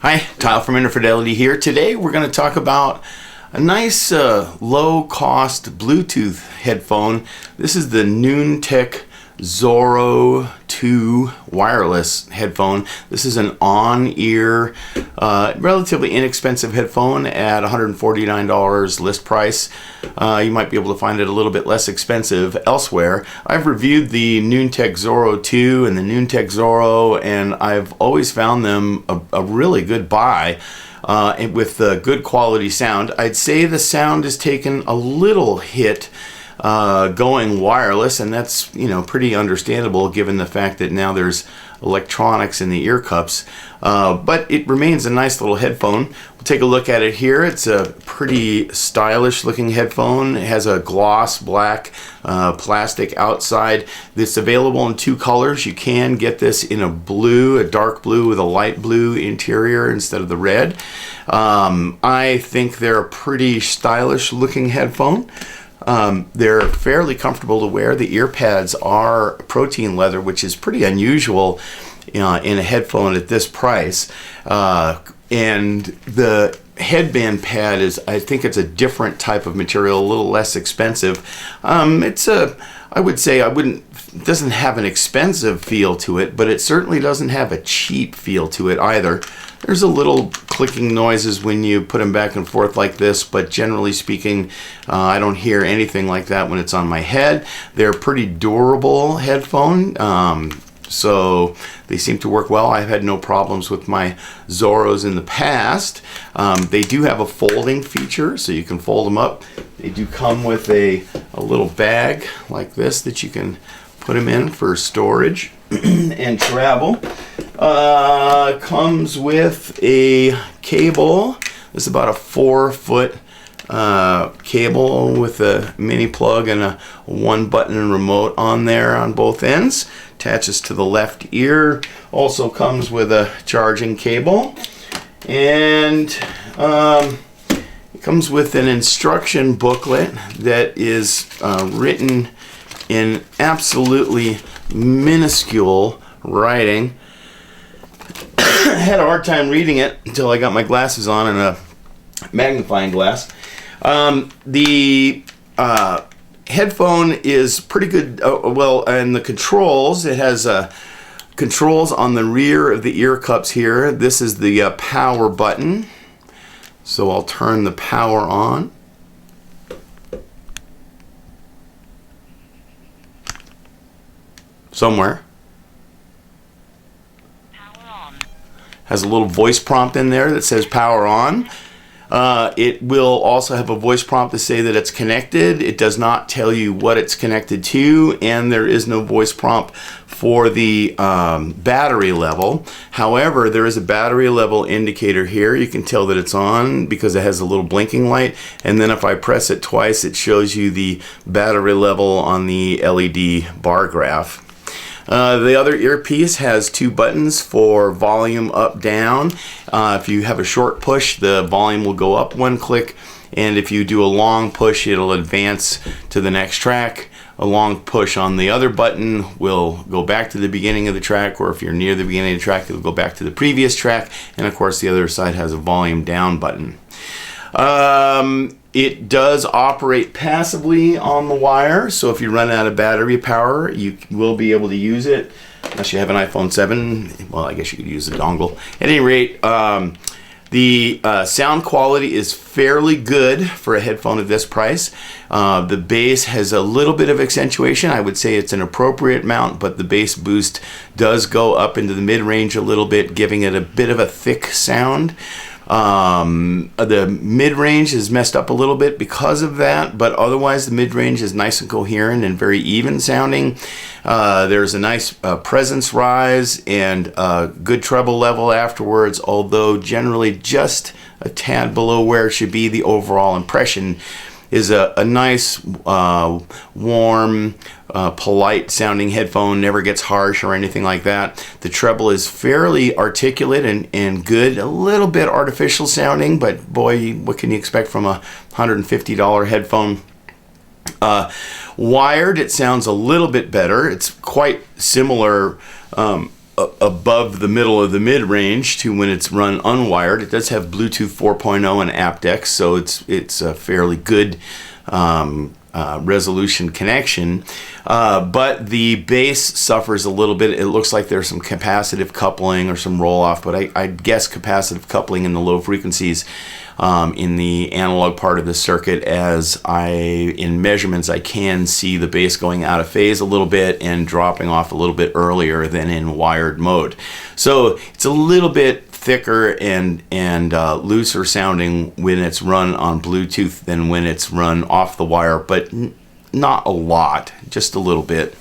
Hi, Tile from Interfidelity here. Today we're going to talk about a nice low-cost Bluetooth headphone. This is the Noontec Zoro 2 wireless headphone. This is an on-ear, relatively inexpensive headphone at $149 list price. You might be able to find it a little bit less expensive elsewhere. I've reviewed the Noontec Zoro 2 and the Noontec Zoro, and I've always found them a really good buy. With good quality sound. I'd say the sound has taken a little hit going wireless, and that's pretty understandable given the fact that now there's electronics in the ear cups, but it remains a nice little headphone. We'll take a look at it here. It's a pretty stylish looking headphone. It has a gloss black plastic outside. It's available in two colors. You can get this in a dark blue with a light blue interior instead of the red. I think they're a pretty stylish looking headphone. They're fairly comfortable to wear. The ear pads are protein leather, which is pretty unusual in a headphone at this price. And the headband pad I think it's a different type of material, a little less expensive. I would say it doesn't have an expensive feel to it, but it certainly doesn't have a cheap feel to it either. There's a little clicking noises when you put them back and forth like this, but generally speaking, I don't hear anything like that when it's on my head. They're a pretty durable headphone, so they seem to work well. I've had no problems with my Zoros in the past. They do have a folding feature, so you can fold them up. They do come with a little bag like this that you can put them in for storage and travel. Comes with a cable. This is about a 4-foot cable with a mini plug and a 1-button remote on there on both ends. Attaches to the left ear. Also comes with a charging cable. And it comes with an instruction booklet that is written in absolutely minuscule writing. I had a hard time reading it until I got my glasses on and a magnifying glass. The headphone is pretty good. And the controls, it has controls on the rear of the ear cups here. This is the power button. So I'll turn the power on. Somewhere. Has a little voice prompt in there that says power on. It will also have a voice prompt to say that it's connected. It does not tell you what it's connected to, and there is no voice prompt for the battery level. However, there is a battery level indicator here. You can tell that it's on because it has a little blinking light, and then if I press it twice, it shows you the battery level on the LED bar graph. The other earpiece has 2 buttons for volume up, down. If you have a short push, the volume will go up 1 click, and if you do a long push, it'll advance to the next track. A long push on the other button will go back to the beginning of the track, or if you're near the beginning of the track, it'll go back to the previous track, and of course the other side has a volume down button. It does operate passively on the wire, so if you run out of battery power, you will be able to use it. Unless you have an iPhone 7, well, I guess you could use the dongle. At any rate, the sound quality is fairly good for a headphone at this price. The bass has a little bit of accentuation. I would say it's an appropriate amount, but the bass boost does go up into the mid-range a little bit, giving it a bit of a thick sound. The mid-range is messed up a little bit because of that, but otherwise the mid-range is nice and coherent and very even sounding. There's a nice presence rise and good treble level afterwards, although generally just a tad below where it should be. The overall impression is a nice, warm, polite sounding headphone, never gets harsh or anything like that. The treble is fairly articulate and good, a little bit artificial sounding, but boy, what can you expect from a $150 headphone? Wired, it sounds a little bit better. It's quite similar above the middle of the mid-range to when it's run unwired. It does have Bluetooth 4.0 and aptX, so it's a fairly good resolution connection, but the bass suffers a little bit. It looks like there's some capacitive coupling or some roll-off, but I'd guess capacitive coupling in the low frequencies in the analog part of the circuit, as in measurements I can see the bass going out of phase a little bit and dropping off a little bit earlier than in wired mode. So it's a little bit thicker and looser sounding when it's run on Bluetooth than when it's run off the wire, but not a lot, just a little bit.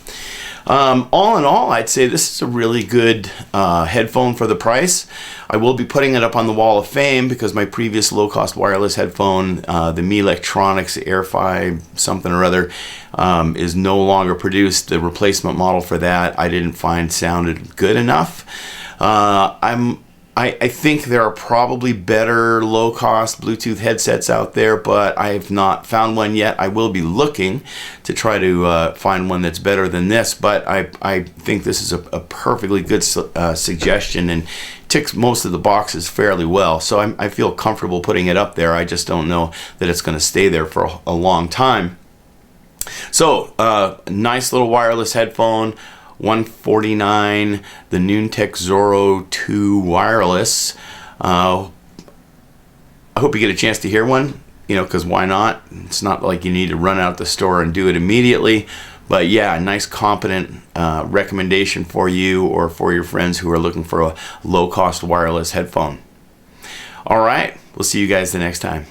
All in all, I'd say this is a really good headphone for the price. I will be putting it up on the Wall of Fame because my previous low-cost wireless headphone, the Me Electronics AirFi something or other, is no longer produced. The replacement model for that I didn't find sounded good enough. I think there are probably better low-cost Bluetooth headsets out there, but I have not found one yet. I will be looking to try to find one that's better than this, but I think this is a perfectly good suggestion and ticks most of the boxes fairly well. So I feel comfortable putting it up there. I just don't know that it's going to stay there for a long time. So, nice little wireless headphone. $149, the Noontec Zoro 2 wireless. I hope you get a chance to hear one, because why not? It's not like you need to run out the store and do it immediately. But yeah, a nice competent recommendation for you or for your friends who are looking for a low-cost wireless headphone. All right, we'll see you guys the next time.